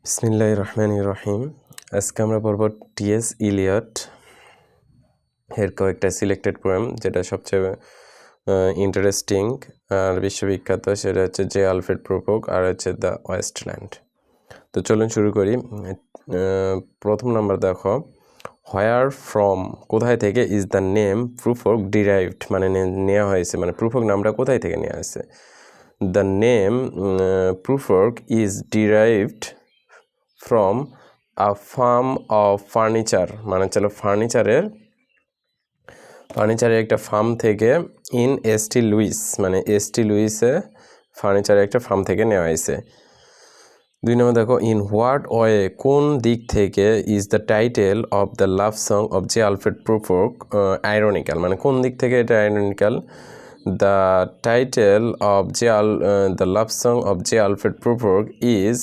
বিসমিল্লাহির রহমানির রহিম। আজকে আমরা পড়ব টি.এস. ইলিয়ট এর কয়েকটা সিলেক্টেড পোয়েম, যেটা সবচেয়ে ইন্টারেস্টিং আর বিশ্ববিখ্যাত সেটা হচ্ছে যে আলফ্রেড প্রুফোক আর হচ্ছে দ্য ওয়েস্টল্যান্ড। তো চলুন শুরু করি। প্রথম নাম্বার দেখো, হোয়ার ফ্রম কোথায় থেকে ইজ দ্য নেম প্রুফোক ডিরাইভড, মানে নেওয়া হয়েছে, মানে প্রুফোক নামটা কোথায় থেকে নেওয়া হয়েছে। The name Prufrock is derived from a firm of furniture, মানে চলো ফার্নিচারের একটা ফার্ম থেকে ইন এস.টি. লুইস, মানে এস.টি. লুইসে ফার্নিচারের একটা ফার্ম থেকে নেওয়া হয়েছে। 2 নম্বর দেখো, ইন হোয়াট ওয়ে কোন দিক থেকে is the title of the love song of J Alfred Prufrock ironical, মানে কোন দিক থেকে এটা ironical. The title of the love song of J. Alfred Prufrock is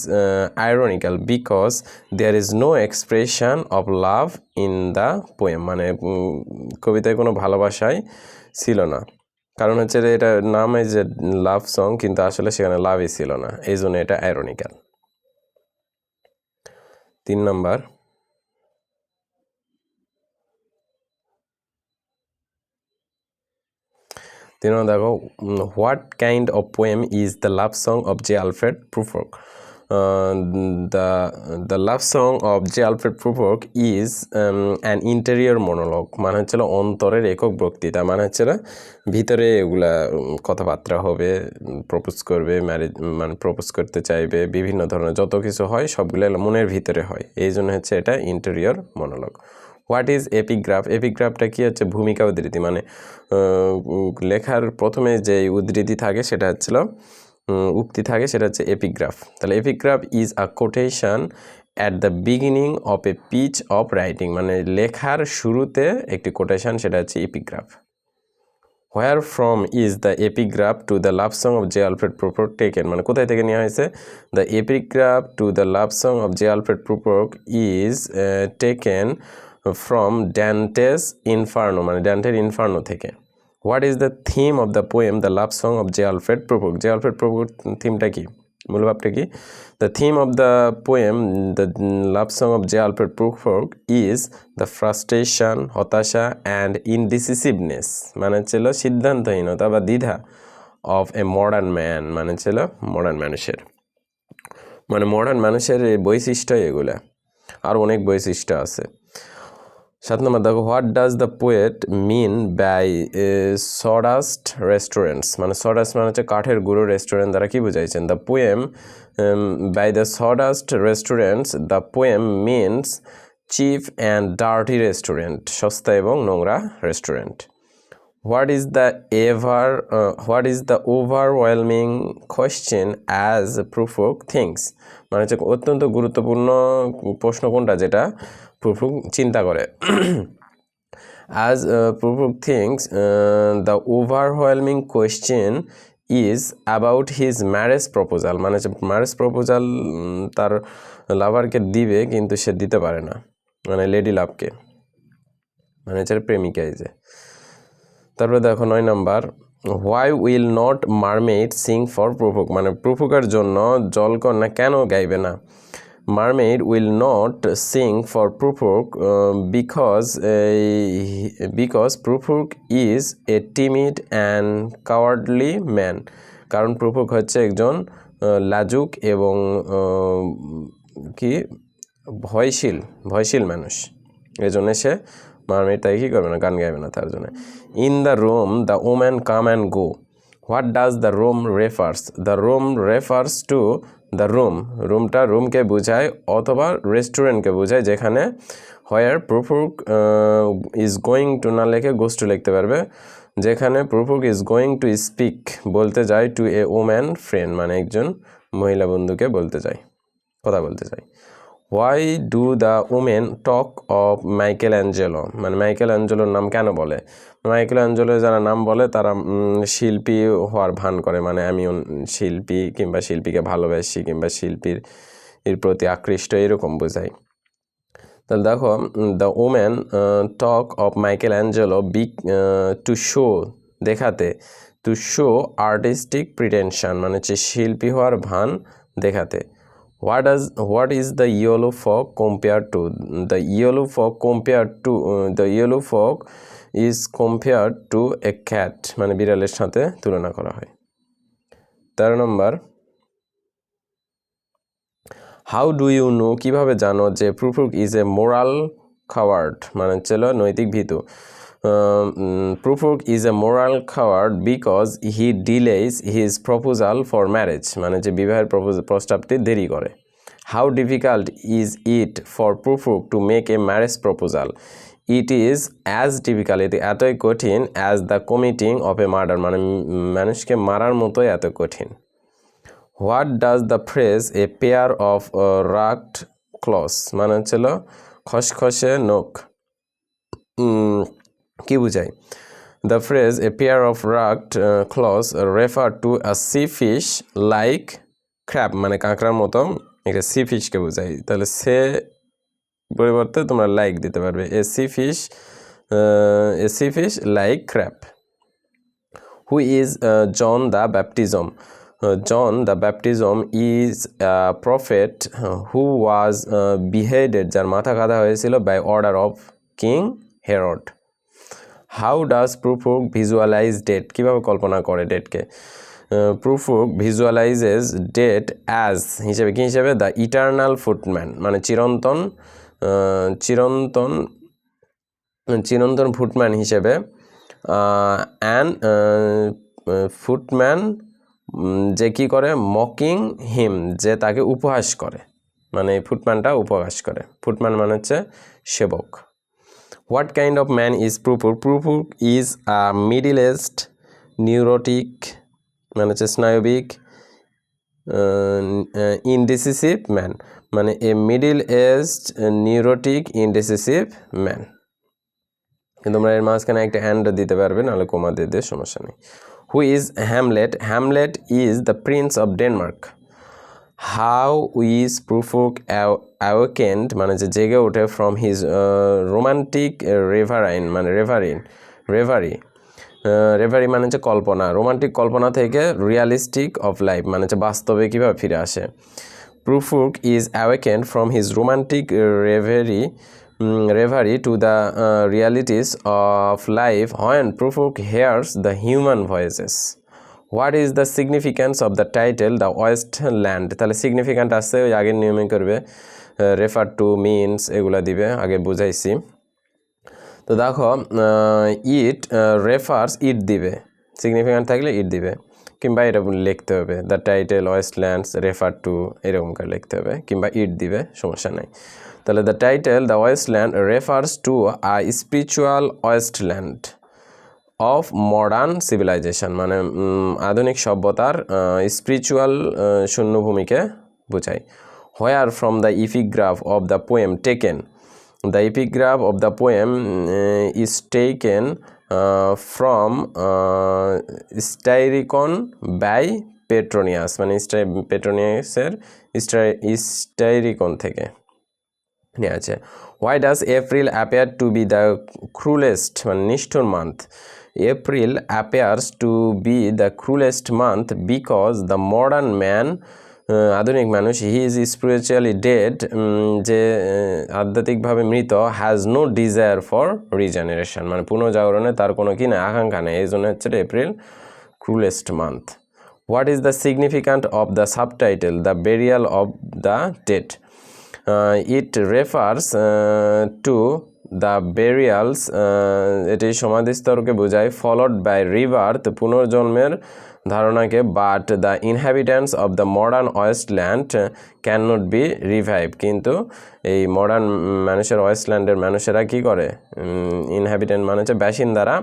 ironical because there is no expression of love in the poem, মানে কবিতায় কোনো ভালোবাসাই ছিল না। কারণ হচ্ছে এটা নামে যে লাভ সং, কিন্তু আসলে সেখানে লাভই ছিল না, এই জন্য এটা আইরনিক্যাল। 3 নম্বর, দেখো, what kind of poem is the love song of J Alfred Prufrock. The love song of J Alfred Prufrock is an interior monologue, মানে হচ্ছিল অন্তরের একক বক্তৃতা, মানে হচ্ছিল ভিতরে এগুলা কথাবার্তা হবে, প্রপোজ করবে, ম্যারেজ মানে প্রপোজ করতে চাইবে, বিভিন্ন ধরনের যত কিছু হয় সবগুলো মনের ভিতরে হয়, এই জন্য হচ্ছে এটা interior monologue. What is epigraph? এপিগ্রাফটা কি হচ্ছে? ভূমিকা উদ্ধৃতি, মানে লেখার প্রথমে যে উদ্ধৃতি থাকে সেটা হচ্ছিল উক্তি থাকে, সেটা হচ্ছে এপিগ্রাফ। তাহলে epigraph is a quotation at the beginning of a piece of writing, মানে লেখার শুরুতে একটি কোটেশন, সেটা হচ্ছে epigraph. Where from is the epigraph to the love song of J Alfred Prufrock taken, মানে কোথায় থেকে নেওয়া হয়েছে। The epigraph to the love song of J Alfred Prufrock is taken from Dante's Inferno, মানে ড্যান্টের Inferno থেকে। What is the theme of the poem the love song of J Alfred Prufrock? J Alfred Prufrock থিমটা কি, মূলভাবটা কি? The theme of the poem the love song of J Alfred Prufrock is the frustration, হতাশা and indecisiveness, মানে ছিল সিদ্ধান্তহীনতা বা দ্বিধা, of a modern man, মানে ছিল মডার্ন মানুষের, মানে মডার্ন মানুষের এই বৈশিষ্ট্য এগুলা, আর অনেক বৈশিষ্ট্য আছে। 7 নম্বর দেখো, what does the poet mean by sawdust restaurants, মানে সডাস্ট মানে হচ্ছে কাঠের গুঁড়ো রেস্টুরেন্ট দ্বারা কি বুঝাইছেন। The poem by the sawdust restaurants, the poem means cheap and dirty restaurant, সস্তা এবং নোংরা restaurant. What is the overwhelming question as Prufrock thinks, মানে হচ্ছে অত্যন্ত গুরুত্বপূর্ণ প্রশ্ন কোনটা, যেটা প্রুফোক চিন্তা করে। As Prufrock thinks the overwhelming question is about his marriage proposal, মানে হচ্ছে ম্যারেজ প্রপোজাল তার লাভারকে দিবে, কিন্তু সে দিতে পারে না, মানে লেডি লাভকে, মানে হচ্ছে প্রেমিকা। এই যে তারপরে দেখো 9 number, why will not mermaid sing for Prufrock, মানে প্রুফোকের জন্য জলকন্যা কেন গাইবে না। Mermaid will not sing for Prufrock because Prufrock is a timid and cowardly man, কারণ প্রুফোক হচ্ছে একজন লাজুক এবং কি ভয়শীল মানুষ, এই জন্য সে মারমেইড তাই কী করবে না, গান গাইবে না তার জন্য। In the room the woman come and go, what does the room refers? The room refers to the রুমটা রুমকে বোঝায় অথবা রেস্টুরেন্টকে বোঝায়, যেখানে where Prufrock is going to না লেখে গোস টু লিখতে পারবে, যেখানে Prufrock is going to speak বলতে যায় টু এ ওম্যান ফ্রেন্ড, মানে একজন মহিলা বন্ধুকে কথা বলতে চায়। Why do the women talk of Michael Angelo, মানে মাইকেল অ্যাঞ্জেলোর নাম কেন বলে? মাইকেল অ্যাঞ্জেলো যারা নাম বলে তারা শিল্পী হওয়ার ভান করে, মানে আমি শিল্পী কিংবা শিল্পীকে ভালোবাসি কিংবা শিল্পীর প্রতি আকৃষ্ট, এরকম বোঝায়। তাহলে দেখো, the women talk of Michael Angelo to show দেখাতে, টু শো আর্টিস্টিক প্রিটেনশন, মানে হচ্ছে শিল্পী হওয়ার ভান দেখাতে। What is the yellow frog compared to? The yellow frog is compared to a cat, মানে বিড়ালের সাথে তুলনা করা হয়। 13 number, how do you know, কিভাবে জানো যে Prufrock is a moral coward, মানে ছিল নৈতিক ভীতু। Prufrock is a moral coward because he delays his proposal for marriage, মানে যে বিবাহের প্রস্তাবটি দেরি করে। How difficult is it for Prufrock to make a marriage proposal? It is as difficult, এটি এতই কঠিন, as the committing of a murder, মানে মানুষকে মারার মতোই এত কঠিন। What does the phrase a pair of ragged claws, মানে হচ্ছিল খসখসে নখ, কি বুঝায়? The phrase a pair of ragged claws refer to a sea fish like crab, মানে কাঁকড়ার মতো একটা সি ফিশকে বোঝায়। তাহলে সে পরিবর্তে তোমরা লাইক দিতে পারবে, a sea fish like crab. Who is John the Baptism? John the Baptism is a prophet who was beheaded, যার মাথা কাটা হয়েছিল by order of King Herod. How does প্রুফুক visualize death? কিভাবে কল্পনা করে ডেটকে? প্রুফুক visualizes death as হিসেবে, কি হিসেবে? the eternal footman, মানে চিরন্তন ফুটম্যান হিসেবে, and footman যে কি করে, মকিং হিম, যে তাকে উপহাস করে, মানে ফুটম্যানটা উপহাস করে। ফুটম্যান মানে হচ্ছে সেবক। What kind of man is Prufrock? Prufrock is a middle aged neurotic, মানে হচ্ছে স্নায়বিক, ইনডিসিসিভ ম্যান, মানে a middle aged neurotic indecisive man. তোমরা এর মাঝখানে একটা অ্যান্ড দিতে পারবে, নাহলে কোমা দিয়ে সমস্যা নেই। Who is Hamlet? Hamlet is the prince of Denmark. How is Prufrock awakened, মানে যে জেগে ওঠে, ফ্রম হিজ রোমান্টিক মানে রেভারি মানে হচ্ছে কল্পনা, রোমান্টিক কল্পনা থেকে রিয়ালিস্টিক অফ লাইফ, মানে হচ্ছে বাস্তবে কীভাবে ফিরে আসে। Prufrock is awakened from his romantic reverie to the realities of life when Prufuk hears the human voices. What is the significance of the title The Wasteland? তাহলে significant আছে, ওই আগের নিয়মে করবে, রেফার টু, মিনস এগুলা দিবে, আগে বুঝাইছি। তো দেখো, ইট রেফার্স, ইট দিবে, সিগনিফিক্যান্ট থাকলে ইট দিবে, কিংবা এরকম লিখতে হবে, দ্য টাইটেল ওয়েস্টল্যান্ডস রেফার টু, এরকম করে লিখতে হবে, কিংবা ইট দিবে, সমস্যা নাই। তাহলে the title the Wasteland refers to a spiritual wasteland of modern civilisation, মানে আধুনিক সভ্যতার স্পিরিচুয়াল শূন্যভূমিকে বোঝায়। Where from the epigraph of the poem taken? The epigraph of the poem is taken from Satyricon by Petronius, মানে পেট্রোনিয়াসের Satyricon থেকে নিয়ে আছে। Why does April appear to be the cruellest, মানে নিষ্ঠুর month? April appears to be the cruellest month because the modern man, আধুনিক মানুষ, he is spiritually dead, যে আধ্যাত্মিকভাবে মৃত, has no desire for regeneration, মানে পুনর্জাগরণে তার কোনো কি না, আকাঙ্ক্ষা নেই, এই জন্য হচ্ছে April cruellest month. What is the significant of the subtitle the burial of the dead? It refers to the burials, এটি সমাধিস্তরকে বোঝায়, ফলোড বাই রিবার্থ, পুনর্জন্মের ধারণাকে, but the inhabitants of the modern wasteland can not be revive, কিন্তু এই modern মানুষের, ওয়েস্টল্যান্ডের মানুষেরা কি করে, ইনহ্যাবিট্যান্ট মানে হচ্ছে বাসিন্দারা,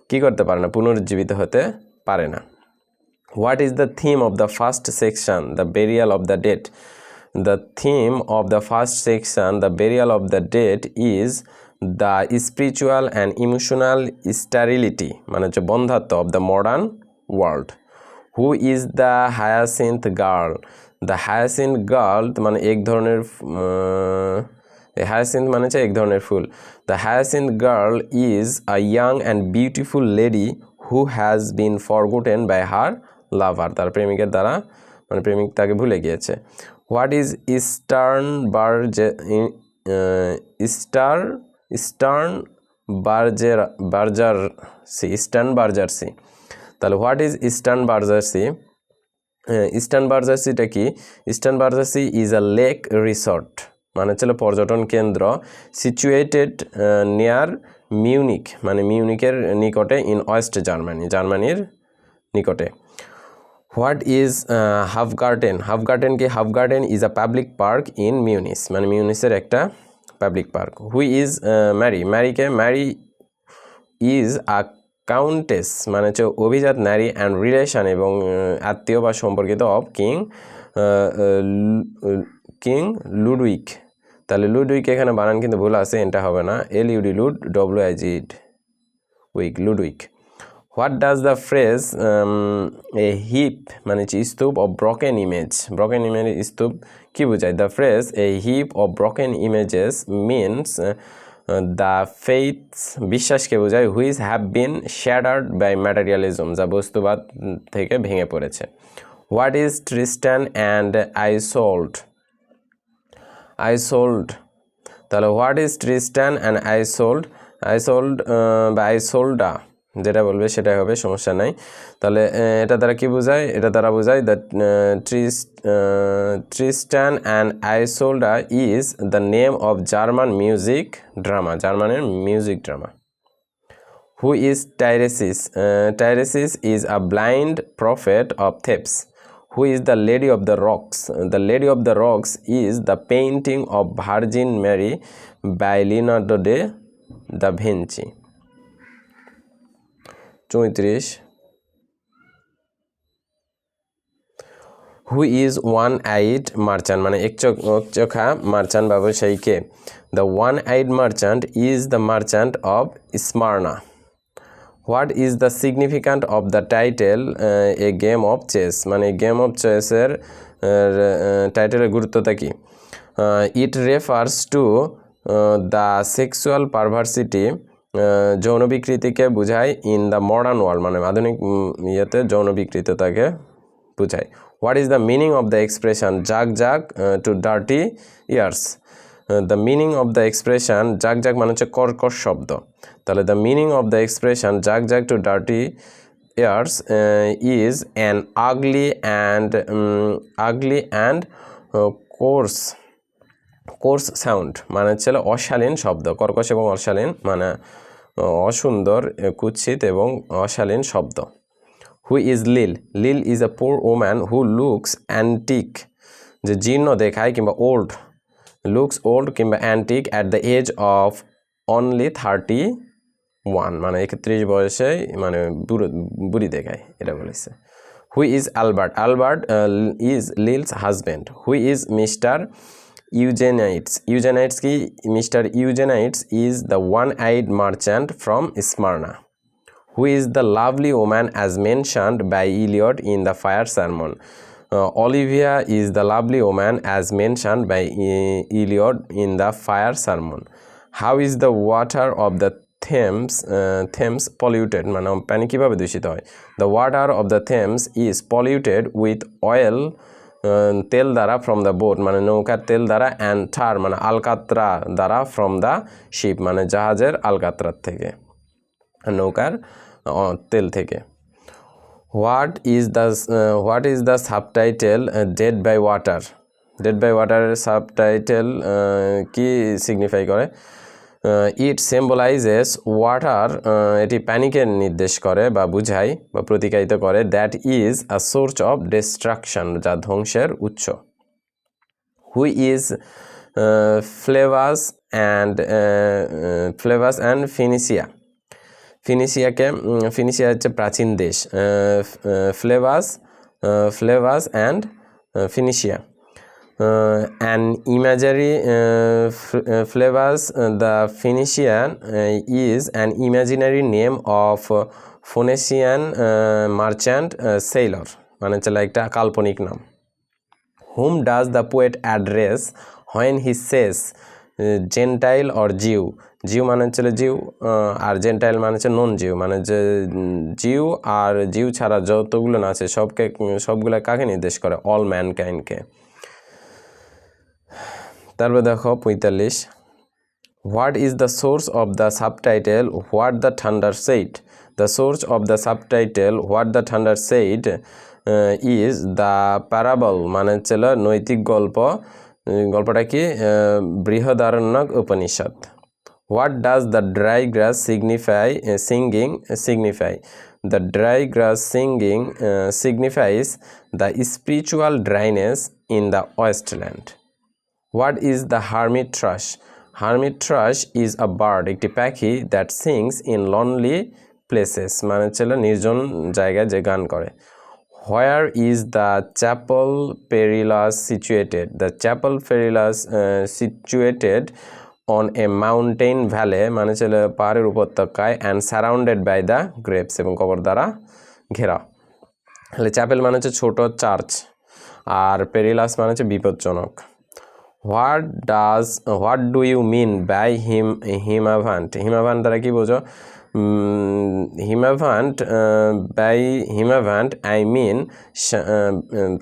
কী করতে পারে না, পুনরুজ্জীবিত হতে পারে না। What is the theme of the first section the burial of the dead? The theme of the first section, the burial of the dead, is the spiritual and emotional sterility, মানে হচ্ছে বন্ধাত্ব, of the modern world. Who is the hyacinth girl? The hyacinth girl মানে এক ধরনের, hyacinth মানে হচ্ছে এক ধরনের ফুল। The hyacinth girl is a young and beautiful lady who has been forgotten by her lover, তার প্রেমিকের দ্বারা, মানে প্রেমিক তাকে ভুলে গিয়েছে। What is Starnbergersee. তাহলে হোয়াট ইজ ইস্টার্ন বার্জারসি? ইস্টার্ন বার্জারসিটা কি? Starnbergersee is a lake resort, মানে হচ্ছে পর্যটন কেন্দ্র, সিচুয়েটেড নিয়ার মিউনিক, মানে মিউনিকের নিকটে, ইন ওয়েস্ট জার্মানি, জার্মানির নিকটে। What is Hofgarten? হাফগার্টেন কি? Hofgarten is a public park in Munich, মানে মিউনিসের একটা public park. Who is Marie? ম্যারিকে? ম্যারি ইজ আ কাউন্টেস, মানে হচ্ছে অভিজাত নারী, অ্যান্ড রিলেশন, এবং আত্মীয় বা সম্পর্কিত অফ কিং লুডউইক। তাহলে লুডউইক এখানে বানান কিন্তু ভুল আছে, এটা হবে না, LUD lud, WIG wig, Ludwig. What does the phrase a heap, মানে হচ্ছে স্তূপ of broken image, broken image স্তূপ কি বোঝায়? The phrase a heap of broken images means the faiths, বিশ্বাসকে বোঝায়, which have been shattered by materialism, যা বস্তুবাদ থেকে ভেঙে পড়েছে। What is Tristan and Isolde? Isolde, তাহলে what is Tristan and Isolde? Isolde বা আইসোল্ডা যেটা বলবে সেটাই হবে, সমস্যা নাই। তাহলে এটা দ্বারা কি বোঝায়? এটা দ্বারা বোঝায় the Tristan and Isolde is the name of German music drama, জার্মানের music drama. Who is Tiresias? Tiresias is a blind prophet of Thebes. Who is the lady of the rocks? The lady of the rocks is the painting of Virgin Mary by Leonardo da Vinci. 34 who is one eyed merchant, মানে একচোখা merchant ব্যবসায়ীকে? The one eyed merchant is the merchant of Smyrna. What is the significant of the title a game of chess, মানে game of চেসের টাইটেলের গুরুত্বটা কি? It refers to the sexual perversity, যৌন বিকৃতিকে বোঝায়, ইন দ্য মডার্ন ওয়ার্ল্ড, মানে আধুনিক ইয়েতে যৌন বিকৃততাকে বোঝায়। What is the meaning of the expression jug jug to dirty ears? The meaning of the expression jug jug মানে হচ্ছে কর্কশ শব্দ, তাহলে the meaning of the expression jug jug to dirty ears is an ugly and coarse sound, মানে হচ্ছে অশালীন শব্দ, কর্কশ এবং অশালীন মানে অসুন্দর, কুৎসিত এবং অশালীন শব্দ। হু is Lil? Lil is a poor woman who looks antique, যে জীর্ণ দেখায় কিংবা ওল্ড, লুকস ওল্ড কিংবা antique at the age of only 31, মানে 31 বয়সে মানে বুড়ি দেখায়, এটা বলেছে। Who is Albert? Albert is Lil's husband. Who is mister Eugenides? Eugenides কি? Mister Eugenides is the one eyed merchant from Smyrna. Who is the lovely woman as mentioned by Eliot in the Fire Sermon? Olivia is the lovely woman as mentioned by Eliot in the Fire Sermon. How is the water of the Thames polluted? মানে পানি কিভাবে দূষিত হয়? The water of the Thames is polluted with oil, তেল দ্বারা, from the boat মানে নৌকার তেল দ্বারা, অ্যান্ড tar মানে আলকাত্রা দ্বারা, ফ্রম দ্য শিপ মানে জাহাজের আলকাত্রার থেকে, নৌকার তেল থেকে। What is the subtitle dead by water? Dead by ওয়াটারের সাবটাইটেল কি সিগনিফাই করে? ইট সিম্বলাইজেস ওয়াটার, এটি পানিকে নির্দেশ করে বা বুঝায় বা প্রতিকায়িত করে, that is a source of distraction, যা ধ্বংসের উৎস। Who is ফ্লেভাস and Phoenicia? Phoenicia হচ্ছে প্রাচীন দেশ, Phlebas and Phoenicia. An imagery Phlebas the Phoenician is an imaginary name of Phoenician merchant sailor, মানে হচ্ছে একটা কাল্পনিক নাম। Whom does the poet address when he says gentile or Jew? Jew মানে হচ্ছে জিউ, আর জেন্টাইল মানে হচ্ছে নন জিউ, মানে যে জিউ আর জিউ ছাড়া যতগুলো না আছে সবগুলো কাকে নির্দেশ করে? অল ম্যানকাইন্ডকে। তারপর দেখো 45 what is the source of the subtitle what the thunder said the source of the subtitle what the thunder said is the parable মানে ছিল নৈতিক গল্প গল্পটা কি Brihadaranyaka Upanishad what does the dry glass signify the dry grass singing signifies the spiritual dryness in the wasteland. What is the hermit thrush? Hermit thrush is a bird একটি পাখি that sings in lonely places মানে ছিল নির্জন জায়গায় যে গান করে Where is the chapel perilous situated? The chapel perilous situated on a mountain valley মানে ছিল পাহাড়ের উপত্যকায় and surrounded by the graves এবং কবর দ্বারা ঘেরা তাহলে চ্যাপেল মানে হচ্ছে ছোট চার্চ আর পেরিলাস মানে হচ্ছে বিপজ্জনক what do you mean by Himavant Himavant দ্বারা কি বোঝো Himavant by Himavant I mean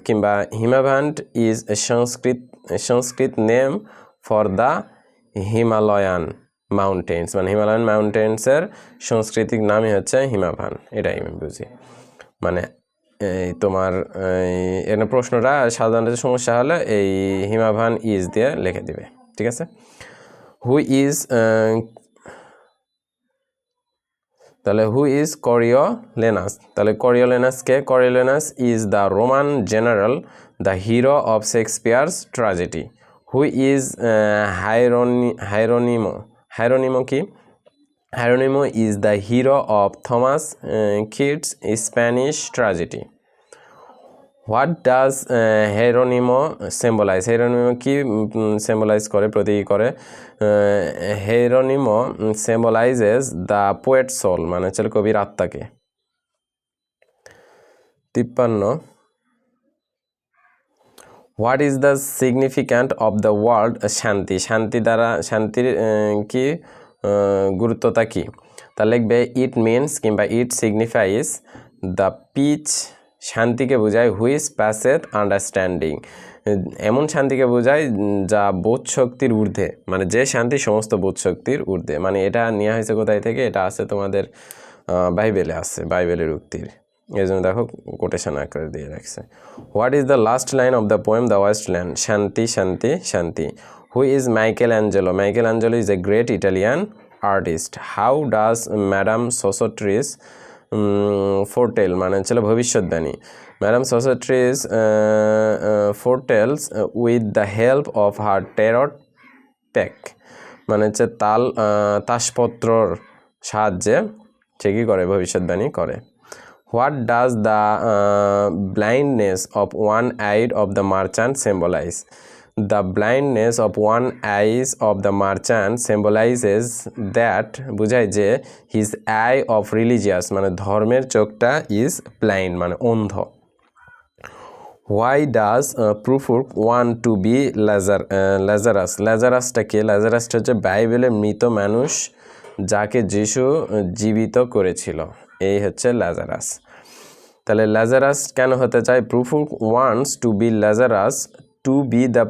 কিংবা Himavant is a Sanskrit name for the Himalayan mountains মানে হিমালয়ান মাউন্টেন্সের সাংস্কৃতিক নামই হচ্ছে হিমাভান এটাই আমি বুঝি মানে এই তোমার এর প্রশ্নটা সাধারণত সমস্যা হলে এই হিমাভান ইজ দিয়ে লিখে দিবে ঠিক আছে হু ইজ তাহলে হু ইজ করিওলেনাস তাহলে করিওলেনাসকে Coriolanus is the Roman general the hero of Shakespeare's tragedy who is Hieronymo কি Hieronymo is the hero of Thomas Kyd's Spanish tragedy what does Hieronymo symbolise Hieronymo কি symbolise করে প্রতীক করে Hieronymo symbolises the poet soul মানে হচ্ছে কবির আত্মাকে 53 what is the significant of the word shanti শান্তির কি গুরুত্বতা কি তা লিখবে ইট মিনস কিংবা ইট সিগনিফাইজ দ্য পিচ শান্তিকে বোঝায় হুইচ প্যাসেথ আন্ডারস্ট্যান্ডিং এমন শান্তিকে বোঝায় যা বোধ শক্তির ঊর্ধ্বে মানে যে শান্তি সমস্ত বোধ শক্তির ঊর্ধ্বে মানে এটা নেওয়া হয়েছে কোথায় থেকে এটা আছে তোমাদের বাইবেলে আছে বাইবেলের উক্তির এই জন্য দেখো কোটেশন আকারে দিয়ে রাখছে what is the last line of the poem the Wasteland shanti shanti shanti who is Michael is a great Italian artist how does madam Sosostris foretell মানে ছিল ভবিষ্যৎবাণী madam Sosostris foretells with the help of her tarot deck মানে হচ্ছে তাসপত্রর সাহায্যে সে কী করে ভবিষ্যৎবাণী করে what does the blindness of one eyed of the merchant symbolise the blindness of one eyes of the মার্চান্ট symbolises that বোঝায় যে হিজ আই অফ রিলিজিয়াস মানে ধর্মের চোখটা ইজ ব্লাইন্ড মানে অন্ধ why does Prufrock want to be লেজারাসটা কে লেজারাসটা হচ্ছে বাইবেলের মৃত মানুষ যাকে যিশু জীবিত করেছিল এই হচ্ছে লেজারাস তাহলে লেজারাস কেন হতে চায় Prufrock wants to be Lazarus to be the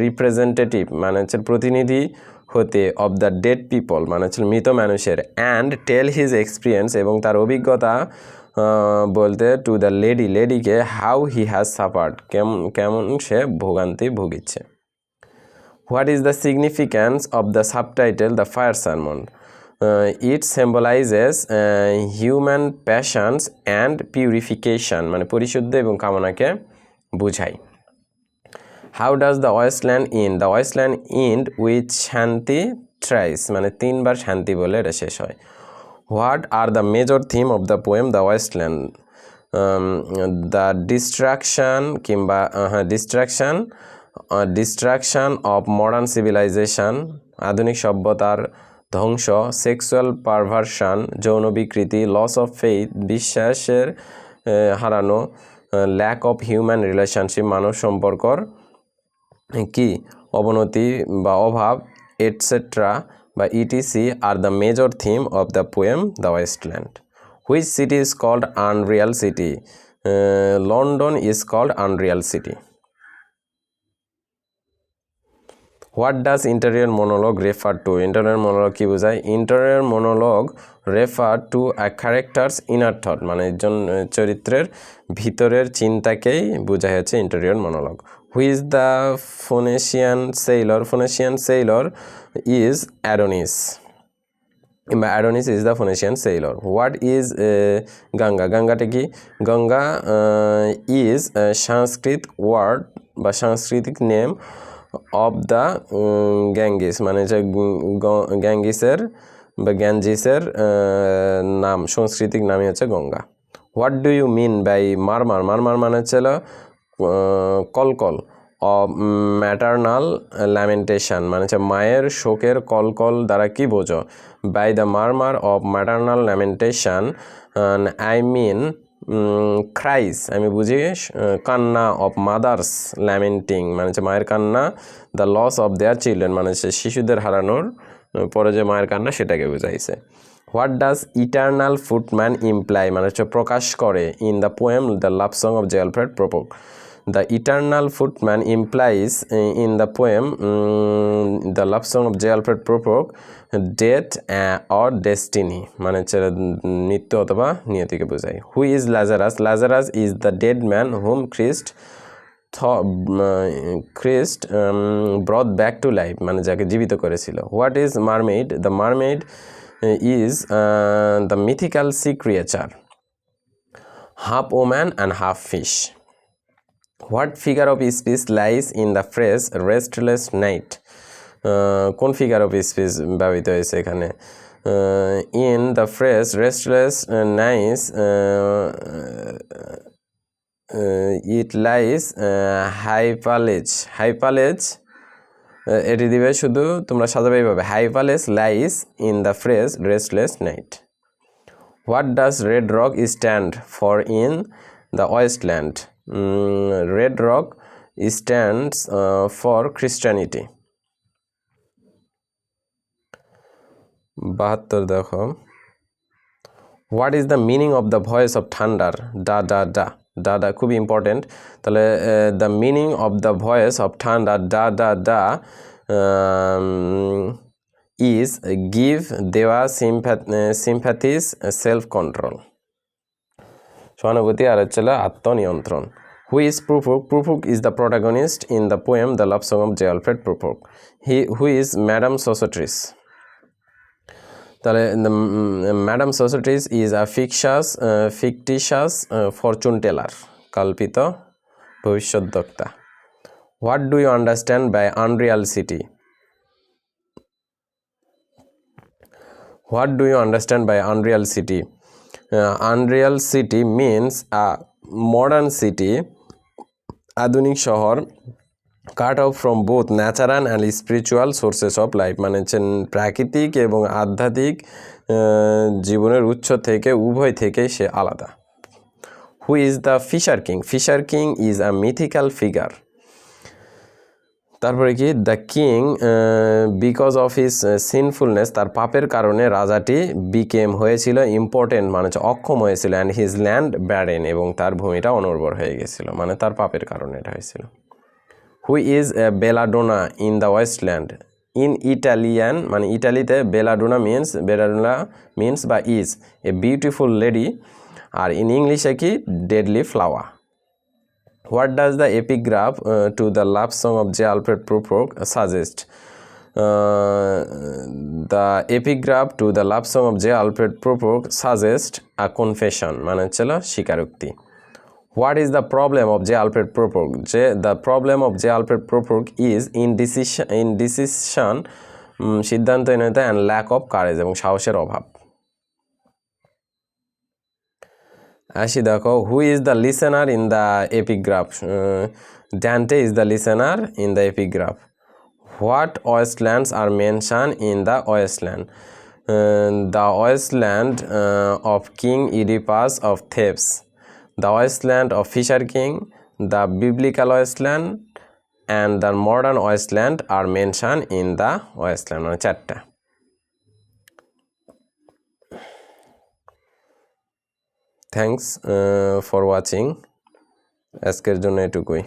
representative মানে হচ্ছে প্রতিনিধি হতে অফ দ্য ডেড পিপল মানে হচ্ছে মৃত মানুষের অ্যান্ড টেল হিজ এক্সপিরিয়েন্স এবং তার অভিজ্ঞতা বলতে টু দ্য লেডিকে হাউ হি হ্যাজ সাফার্ড কেমন সে ভোগান্তি ভুগিচ্ছে what is the significance of the subtitle the fire sermon it symbolises human passions and purification মানে পরিশুদ্ধ এবং কামনাকে বোঝায় how does the Wasteland end with shanti thrice মানে 3 বার শান্তি বলে এটা শেষ হয় what are the major theme of the poem the Wasteland the destruction of modern civilisation আধুনিক সভ্যতার ধ্বংস সেক্সুয়াল পারভার্সন যৌন বিকৃতি লস অফ ফেইথ বিশ্বাসের হারানো ল্যাক অফ হিউম্যান রিলেশনশিপ মানব সম্পর্কর কি অবনতি বা অভাব এটসেট্রা বা ইটিসি আর the major theme of the poem the Waste Land which city is called unreal city London is called unreal city what does interior monologue refer to? Interior monologue কী বোঝায়? Interior monologue refer to a character's inner thought, মানে একজন চরিত্রের ভিতরের চিন্তাকেই বোঝায় হচ্ছে interior monologue. Who is the Phoenician sailor? ফোনেশিয়ান Sailor is Adonis. Adonis is the Phoenician sailor. What is Ganga? গাঙ্গাটা কি? Ganga is a Sanskrit word বা সাংস্কৃতিক নেম অফ দ্য গ্যাঙ্গিস, মানে যে গ্যাঙ্গিসের বা গ্যাঞ্জিসের নাম, সাংস্কৃতিক নামই হচ্ছে Ganga. What do you mean by murmur? Murmur মানে হচ্ছিল কলকল। ম্যাটারনাল ল্যামেন্টেশন মানে হচ্ছে মায়ের শোকের কলকল দ্বারা কি বোঝো? By the murmur of maternal lamentation I mean cries, আমি বুঝি কান্না, অফ মাদার্স ল্যামেন্টিং মানে হচ্ছে মায়ের কান্না, the loss of their children মানে হচ্ছে শিশুদের হারানোর পরে যে মায়ের কান্না সেটাকে বোঝাইছে। What does eternal footman imply মানে হচ্ছে প্রকাশ করে in the poem the love song of J Alfred Prufrock? The eternal footman implies in the poem The Love Song of J. Alfred Prufrock death or destiny মানে হচ্ছে মৃত্যু অথবা নিয়তিকে বোঝায়। Who is Lazarus? Lazarus is the dead man whom Christ brought back to life মানে যাকে জীবিত করেছিল। What is mermaid? The mermaid is the mythical sea creature, half woman and half fish. What figure of speech lies in the phrase restless night? কোন figure of speech ব্যবহৃত হয়েছে এখানে? In the phrase restless nice it lies hypallage. Hypallage এটি দিবে শুধু তোমরা সাজাবে এইভাবে, hypallage lies in the phrase restless night. What does red rock stand for in the Waste Land? Red rock stands for Christianity. 72 দেখো, what is the meaning of the voice of thunder? ডা ডা ডা, ডা ডা খুবই ইম্পর্টেন্ট। তাহলে the meaning of the voice of thunder ডা ডা ডা ইজ গিভ, দেওয়া, সিম্প্যাথিস, সেলফ কন্ট্রোল, সহানুভূতি আর হচ্ছে আত্মনিয়ন্ত্রণ। Who is Prufrock? Prufrock is the protagonist in the poem The Love Song of J. Alfred Prufrock. Who is Madame Sosostris? তাহলে Madame Sosostris is a fictitious fortune teller, কল্পিত ভবিষ্যদ্বক্তা। What do you understand by unreal city? What do you understand by unreal city? Unreal city means a modern city, আধুনিক শহর, cut off from both natural and spiritual sources of life মানে হচ্ছে প্রাকৃতিক এবং আধ্যাত্মিক জীবনের উৎস থেকে, উভয় থেকেই সে আলাদা। Who is the Fisher King? Fisher King is a mythical figure. তারপরে কি? The king because of his sinfulness, তার পাপের কারণে রাজাটি বিকেম হয়েছিল ইম্পর্টেন্ট মানে হচ্ছে অক্ষম হয়েছিল, অ্যান্ড হিজ ল্যান্ড ব্যারেন এবং তার ভূমিটা অনুর্বর হয়ে গেছিল, মানে তার পাপের কারণে এটা হয়েছিল। Who is Belladonna in the Waste Land? In Italian মানে ইটালিতে বেলাডোনা মিনস বা ইজ এ বিউটিফুল লেডি, আর ইন ইংলিশে কি? Deadly flower. What does the epigraph to the love song of J Alfred Prufrock suggest? The epigraph to the love song of J Alfred Prufrock suggest a confession মানে হচ্ছিল স্বীকারোক্তি। What is the problem of J. Alfred Prufrock? The problem of J. Alfred Prufrock is indecision সিদ্ধান্তহীনতা and lack of courage এবং সাহসের অভাব। আসি দেখো, who is the listener in the epigraph? Dante is the listener in the epigraph. What wastelands are mentioned in the wasteland? The wasteland of King Oedipus of Thebes, the wasteland of Fisher King, the biblical wasteland, and the modern wasteland are mentioned in the wasteland মানে চারটা। Thanks for watching, আজকের জন্য এটুকুই।